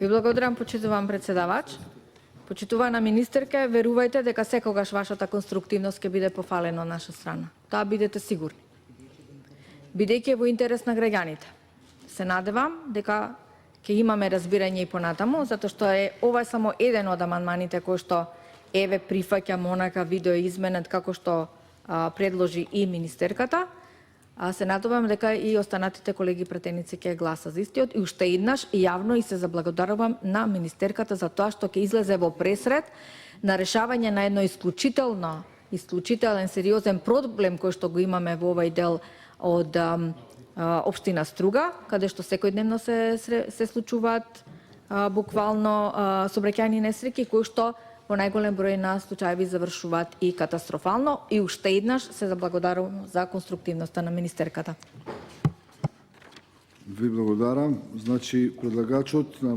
Ви благодарам, почитувам председавач. Почитувана министерка, верувајте дека секогаш вашата конструктивност ќе биде пофалена од наша страна. Тоа бидете сигурни. Бидејќи во интерес на граѓаните, се надевам дека ќе имаме разбирање и понатаму, затоа што ова е само еден од амандманите кои што еве прифаќам онака видео изменет како што предложи и министерката. Се надевам дека и останатите колеги пратеници ќе гласа за истиот и уште еднаш јавно и се заблагодарувам на министерката за тоа што ќе излезе во пресред на решавање на едно исклучителен сериозен проблем кој што го имаме во овој дел од општина Струга, каде што секојдневно се случуваат буквално сообраќајни несреќи кои што во најголем број на случаеви завршуваат и катастрофално, и уште еднаш се заблагодарувам за конструктивноста на министерката. Ви благодарам. Значи предлагачот на